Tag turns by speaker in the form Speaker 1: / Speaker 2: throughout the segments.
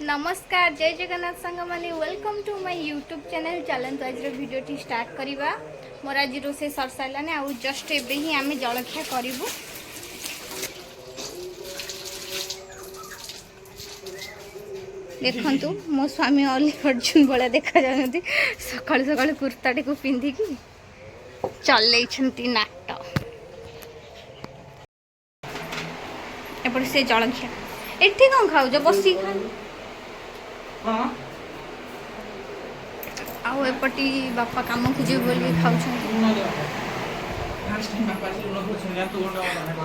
Speaker 1: नमस्कार जय जगन्नाथ सांग माने welcome to my YouTube channel. चलते आज वीडियो स्टार्ट करवा। मोर आज रोसे सर साराने आउ जस्ट एबे ही आम जलखिया करूँ। देखु मो स्वामी अल्लू अर्जुन भाया देखा जाती सका सका कुर्ताटी को पिंधिकी चल नाट एपटे से जलखिया एठी कौन खाऊ बसी खा आउ एपटी बापा कम खोजे बोली खाऊ।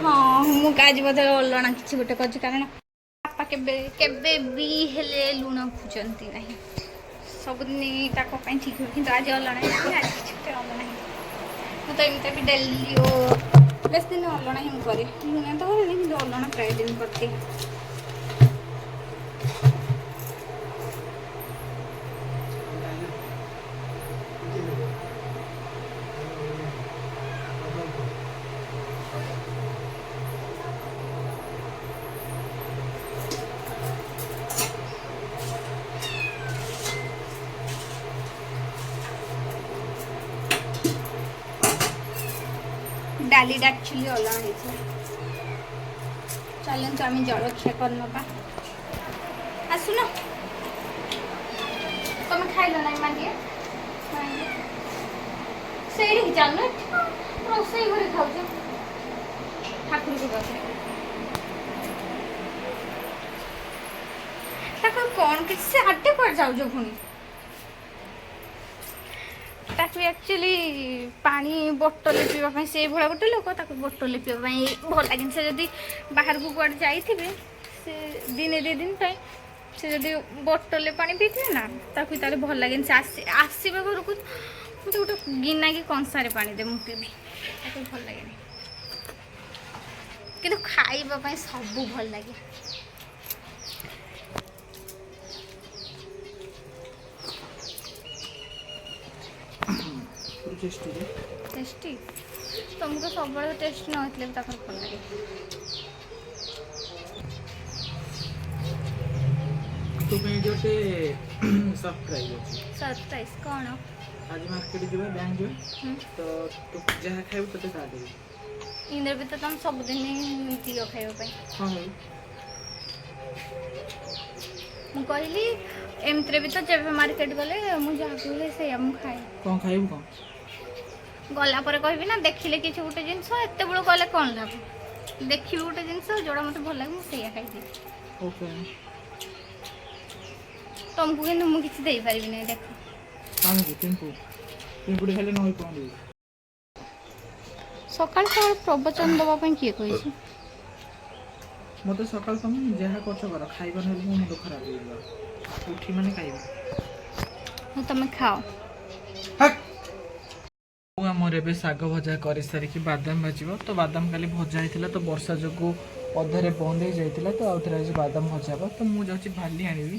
Speaker 1: हाँ मुझे बोधे अलणा कि गोटे कर कारण बापा केबे भी हेले लुण खोजती ना सबुदिन ठीक हुए कि आज अलणा आज कि अलणा तो एमती भी डेली बेस दिन अलणा ही करे लुण तो करें अलणा प्राय दिन करती। डाली एक्चुअली अलग चलते आम जलखिया कर ना आसुन तुम खाइल ना मांगे से चल रोसे घर खाऊ ठाकुर को कौन कि से आटे कर जाऊ पुणी एक्चुअली पानी बोतल पीवाई से भाया गोटे लोक बोतल पीवाई भल लगे से जदि बाहर को कड़े जाइए से दिने दे दिन से जदि बोतल पानी पीते ना ताकि भल लगे से आसवा घर को मुझे गोटे गिना कि कंसारे पानी दे मुझे पीबी भल लगे कि खाइबा सब भल लगे। टेस्टी तुमको सब टेस्ट न होते भल लगे। सरप्राइज कौन
Speaker 2: आज मार्केट जीवा बैंक जीवा तो तू जहाँ खाइबू तते का देबी
Speaker 1: इंद्र भी तो तुम सब दिन नीति खाइबा
Speaker 2: हां
Speaker 1: मु कहली एमत्रे भी तो जब मार्केट गले मु जहाँ कहले से हम खाए
Speaker 2: कौन खाइबू कौन
Speaker 1: गला पर कहबी ना देखिले किसी गोटे जिनस एत बड़ गले कौन लाभ देखी गोटे जिनस जोड़ा मत भल लगे मुझे खाई
Speaker 2: ओके
Speaker 1: तुमको कि मुझे दे पारि नहीं देख
Speaker 2: पिंपुड़ी खाली नई कौन दे
Speaker 1: सकाल सकाल प्रवचन दवाई किए कही
Speaker 2: मत सकाल तुम जहाँ कर खाइबा ना मो मुंड खराब हो उठी माने खाइबा
Speaker 1: तुम खाओ
Speaker 2: आमर ए शाग भजा कर सारिकी बादाम भाजब तो बादाम खाली भजा होता तो वर्षा जो अधारे बंद हो जाता तो आउ थे आज बादाम भजा हम तो मुझे भाली आनी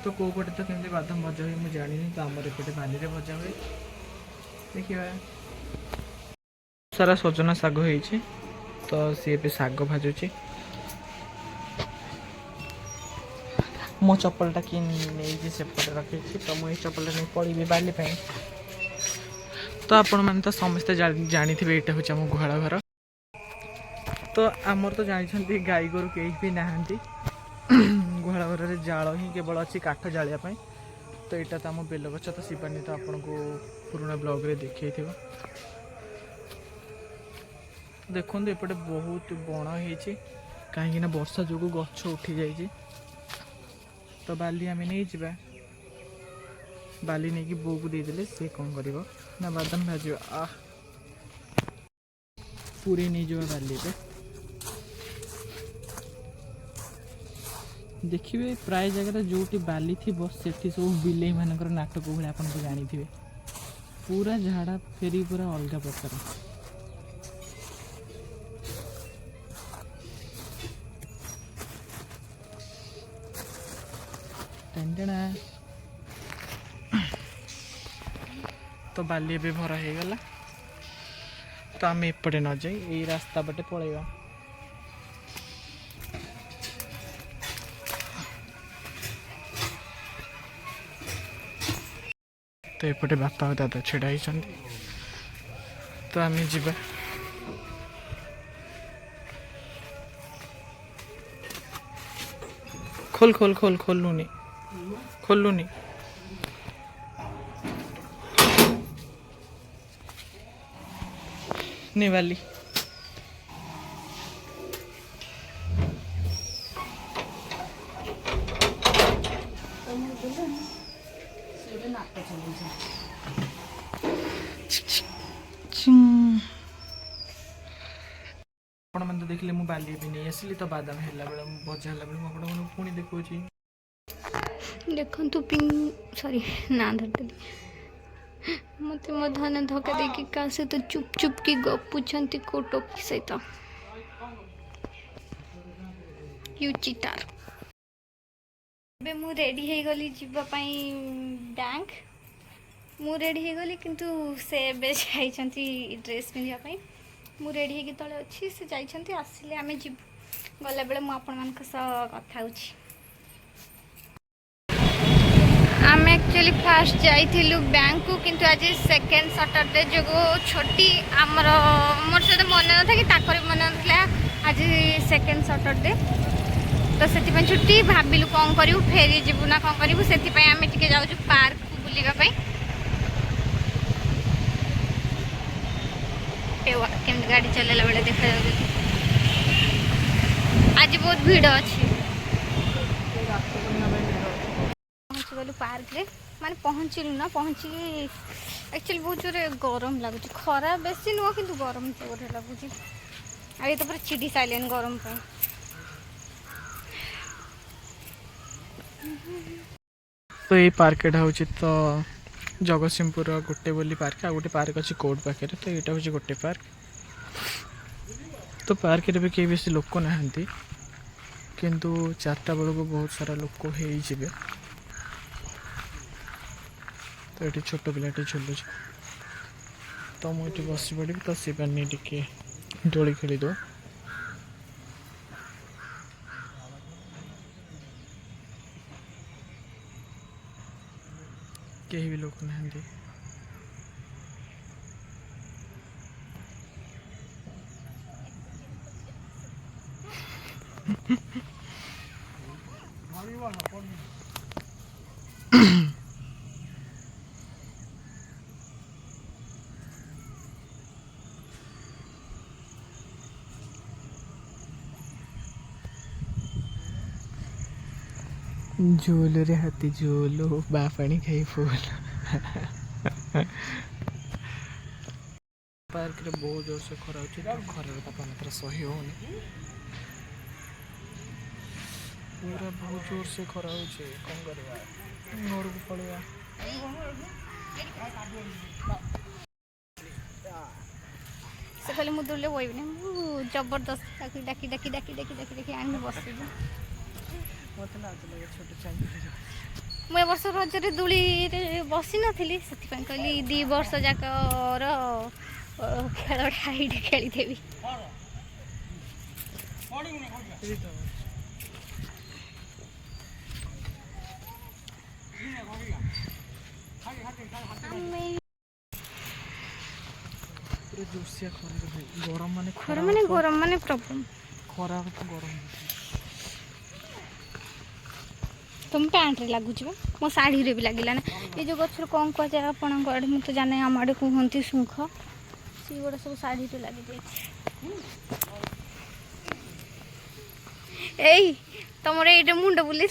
Speaker 2: तो कौ पटे तो कमी बादाम भजा हुए मुझे जानी तो आमर एपटे बाली रे भजा हुए देखिए सारा सजना शाग हो तो सी ए शाग भाजुची मो चप्पलटा कि नहीं सेपटे रखी तो मुझे चप्पल नहीं पड़ी बाली तो आपण मैंने तो समस्ते जानी थे यहाँ हूँ आम गुहाल घर तो आमर तो जानते गाई गोरु कहीं भी नहांती गुहाल घर जाल ही केवल अच्छी काठ जालियापाई तो यहाँ तो आम बेल गछ तो शिवानी तो आपन को पुराना ब्लॉग रे देखी थी देखो एपटे बहुत बण हो कहीं वर्षा जो गछ उठी जाइए तो बाली आम नहीं जा बाली नहीं कि बो को देदेले सी कौन कर ना बादाम भाज पूरी नहीं जो बाली पे देखिए प्राय जगह जो बाली थी से सब बिले मानकर नाटक भाई आप जानी थे पूरा झाड़ा फेरी पूरा अलग प्रकार तो बाली ए भरा हो गला तो आम एपटे न जाई यही रास्ता पटे पलैया तो एपटे बापा और दादा छिड़ा ही तो आम जा खोल खोल खोल खोलुनी खोलुनी निवाली आपण मैंने देखिले मु बाली भी नहीं आसली तो बादाम है बेले भजा है बेले मुझे पुणी देखा
Speaker 1: देखु पिंक सॉरी ना धरदेली मत मो धन धक्का देकी का सहित चुप चुप की गपुंट को टोकी सहित यू चिटार बे मु रेडी हो गली जीवाई बैंक मु रेडी हो गली किंतु से जाइछंती ड्रेस पिंधापी मु रेडी होगी तले अच्छी से जाइछंती आसिले आमे जीव गला बेले मु आपण मानक सह कथा होछि आम एक्चुअली फास्ट जाइलु बैंक को किंतु आज सेकेंड सैटरडे जो छोटी आमर मोर सहित मन ना कि ताकर मन ना आज सेकेंड सैटरडे तो से छुट्टी भाविलु कौन करूँ फेरी जीवु ना कौन करूँ से आम टे जाऊँ पार्क को बुलाई केमती गाड़ी चलैला बेले देखा आज बहुत भीड़ अच्छी गलु पार्क रे माने पहुँचलु ना पहुँची एक्चुअली बहुत जोर गरम लगुच खरा बेसी नुह कि गरम जोर लगुच आई तो पूरा चिड़ी सारे गरम पर
Speaker 2: तो ये पार्कटा हूँ तो जगतसिंहपुर गोटे बोली पार्क आ गोटे पार्क अच्छी कोर्ट पाखे तो यहाँ हूँ गोटे पार्क तो पार्क रे भी कई बेसी लोक ना किंतु 4टा बेलू बहुत सारा लोक हो तो ये छोट पिलाटी झुलुच तो मुझे बस पड़ी तो सी पानी टिके डोली खेली दो कहीं भी लोग ना झोलो रे हाथी झोलो बापाणी खाई फूल पार्क रे बहुत जोर से खरा खरार तापमात्रा सही होनी पूरा बहुत जोर से खरा हो कौन करवा घर को पड़ेगा
Speaker 1: से कहले मु दूर वही जबरदस्त डाकी डाकी डाकी डाकी डाकी डाकी आनी बस
Speaker 2: मत लाज लगे छोट
Speaker 1: मुझे वर्ष रजरे दूली बसी नी से कहली 2 वर्ष जाकर खेलटा ये खेलीदेवी
Speaker 2: जोरसिया गरम
Speaker 1: माने प्रॉब्लम
Speaker 2: खरा गरम
Speaker 1: तुम पैंट रे लगुच मो शाढ़ी रे भी लगिला ना ये जो गचर कौन कह जाए आपण आड़े मुझे जाने आम आड़े कहती सुख सी गुड़ा सब शाढ़ी रे लगी ए तुम ये मुंड बुले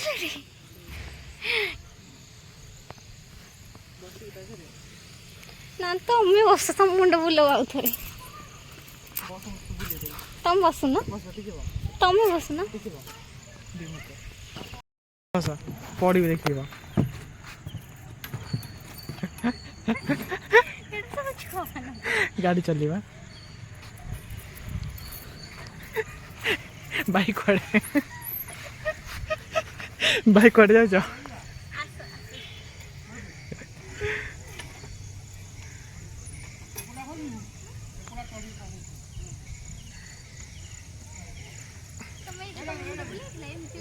Speaker 1: ना तुम्हें बस तुम मुंड बुलाओ आउ थे तुम बसुन तुम्हें बसुन
Speaker 2: पड़ी देखिए गाड़ी चलवा बाइक बाइक जाओ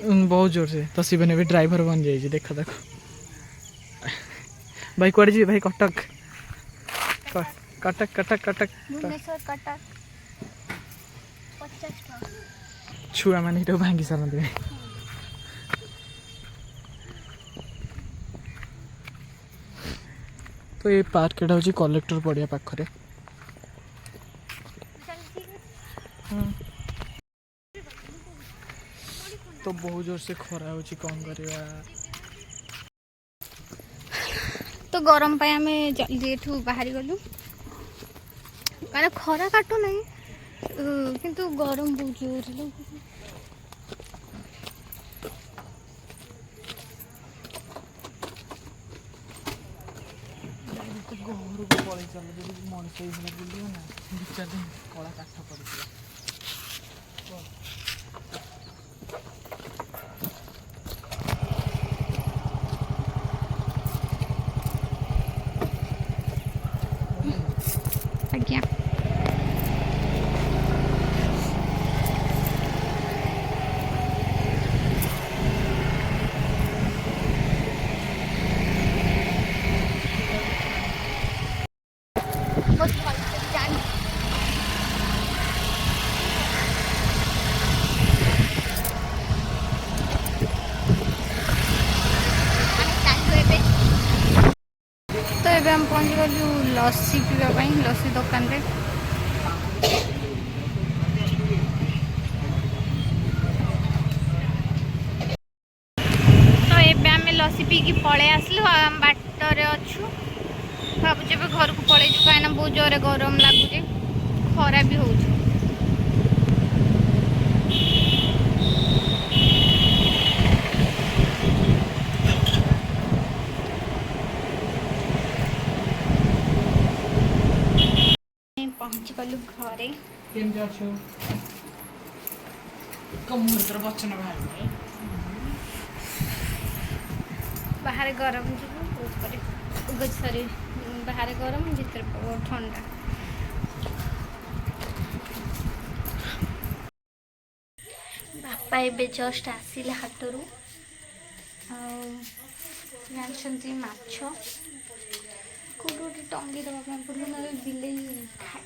Speaker 2: बहुत जोर से तो शिवन भी ड्राइवर बन जाए देखा देखो भाई कुआड़े जी भाई कटक कटक कटक कटक
Speaker 1: भुवनेश्वर कटक 50 टका
Speaker 2: छुआ मैंने ये भांगी सारते तो ये पार्क एटा हूँ कलेक्टर पड़िया पाखरे तो बहुत जोर से खरा हो कौन करवा
Speaker 1: तो गरम पाई आम जल्दी एठू बाहरी गलु मैंने खरा काटू ना किंतु गरम बहुत जोर
Speaker 2: घर को पलि चल मनीष बुल ना दु चार दिन कला काठ पड़ा
Speaker 1: आज्ञा तो ये हम पहुँच गलु लस्सी पीवाई लस्सी दुकान रे तो ये आम लस्सी पी पलि आसलु आम बाटर अच्छु भावुचे घर को पलि कहीं बहुत जोर गरम लगुचे खरा भी हो पहुँची गलु घरे बाहर गरम जीव सरी बाहर गरम भीतर ठंडा बापा एबे जस्ट आसिले हाटरू जानते माछ कौट गोटे टंगी देवा पड़ो ना बिले खाई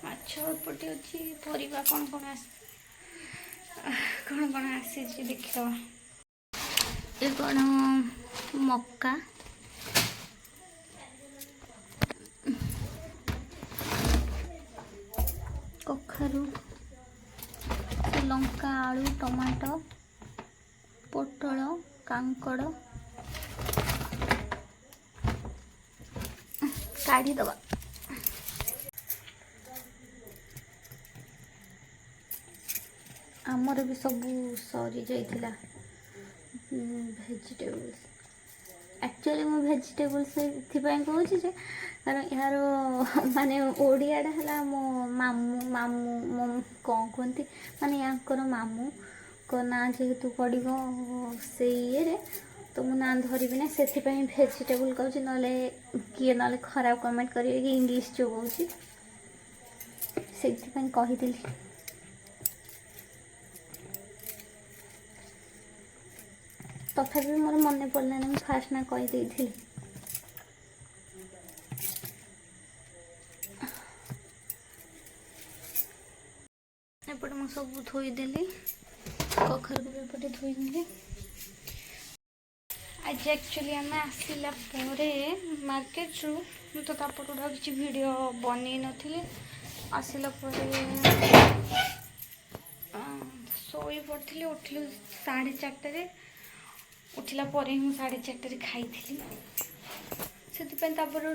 Speaker 1: माछ एपटे अच्छी परिवा कौन कौन आसी देखा ये कौन मक्का कखारू लंका आलू टमाटो पोटल कांकड़ काढ़ी दबा आमर भी सब सरी जाइथिला भेजिटेबल्स एक्चुअली मु भेजिटेबल्स कहूँ जे कारण यार माने ओडियाटा है मो मामू मामू मो कौन कहती माने यार मामू को ना जेहेतु पड़ो से ये तो मु ना धरबी ना से भेजिटेबल कहूँ ना किए ना खराब कमेंट करेंगे कि इंग्लीश जो कहूँ से कही तथापि मोर मन पड़लानी मुझे फास्ट ना कहीदे एपटे मुझे सब धोईदेली कखर को एपटे धोईदेली आज एक्चुअली आम आसला मार्केट रू तो गुड़ा किसी वीडियो बन नी आसला शोई पड़ी उठिलु 4:30 उठिला पर ही 4:30 खाई से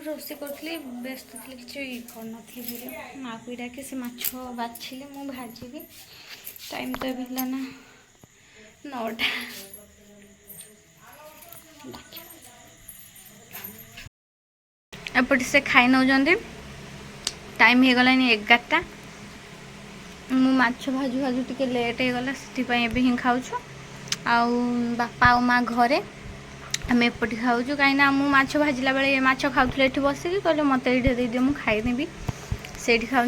Speaker 1: रोषे करी व्यस्त थी किसी कर नी माँ को डाके से माछ बाछिले मुझे भाजी टाइम तो ये ना 9टा एपटे से खाई नौ टाइम हो गला 11टा मु माछ भाजु भाजु टिके लेट हो गला से हिं खाऊँ आउ बापा आ माँ घरे आम एपटे खाऊँ कहीं मु माछ भाजला बेले माछ खाऊले ये बसिकी कहले मत ये दे मुझे खाईदेवी से खाऊँ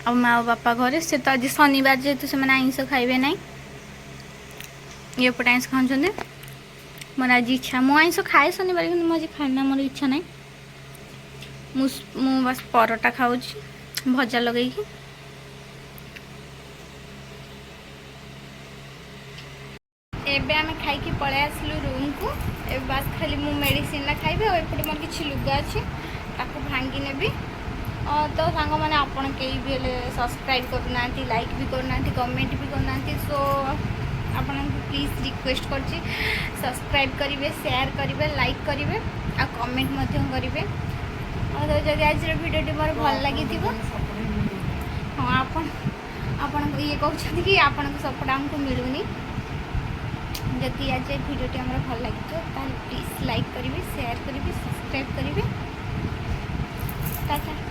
Speaker 1: ଆଉ ମାଆ ଆଉ ବାପା ଘରେ। ସେ ତ ଆଜି ଶନିବାର ଯେହେତୁ ସେମାନେ ଆଇଁଷ ଖାଇବେ ନାହିଁ, ଏପଟେ ଆଇଁଷ ଖାଉଛନ୍ତି। ମୋର ଆଜି ଇଚ୍ଛା, ମୁଁ ଆଇଁଷ ଖାଏ ଶନିବାର କିନ୍ତୁ ମୁଁ ଆଜି ଖାଇନା, ମୋର ଇଚ୍ଛା ନାହିଁ। ମୁଁ ବାସ୍ ପରଟା ଖାଉଛି ଭଜା ଲଗେଇକି। ଏବେ ଆମେ ଖାଇକି ପଳେଇ ଆସିଲୁ ରୁମ୍କୁ। ଏବେ ବାସ୍ ଖାଲି ମୁଁ ମେଡ଼ିସିନଟା ଖାଇବି, ଆଉ ଏପଟେ ମୋର କିଛି ଲୁଗା ଅଛି ତାକୁ ଭାଙ୍ଗି ନେବି। ତ ସାଙ୍ଗମାନେ ଆପଣ କେହି ବି ହେଲେ ସବସ୍କ୍ରାଇବ୍ କରୁନାହାନ୍ତି, ଲାଇକ୍ ବି କରୁନାହାନ୍ତି, କମେଣ୍ଟ ବି କରୁନାହାନ୍ତି। ସୋ ଆପଣଙ୍କୁ ପ୍ଲିଜ୍ ରିକ୍ୱେଷ୍ଟ କରୁଛି ସବସ୍କ୍ରାଇବ୍ କରିବେ, ସେୟାର କରିବେ, ଲାଇକ୍ କରିବେ ଆଉ କମେଣ୍ଟ ମଧ୍ୟ କରିବେ। ଆଉ ଯଦି ଆଜିର ଭିଡ଼ିଓଟି ମୋର ଭଲ ଲାଗିଥିବ, ହଁ ଆପଣଙ୍କୁ ଇଏ କହୁଛନ୍ତି କି ଆପଣଙ୍କ ସପୋର୍ଟ ଆମକୁ ମିଳୁନି। ଯଦି ଆଜି ଭିଡ଼ିଓଟି ଆମର ଭଲ ଲାଗିଥିବ ତାହେଲେ ପ୍ଲିଜ୍ ଲାଇକ୍ କରିବେ, ସେୟାର କରିବେ, ସବସ୍କ୍ରାଇବ୍ କରିବେ। ଟାଟା।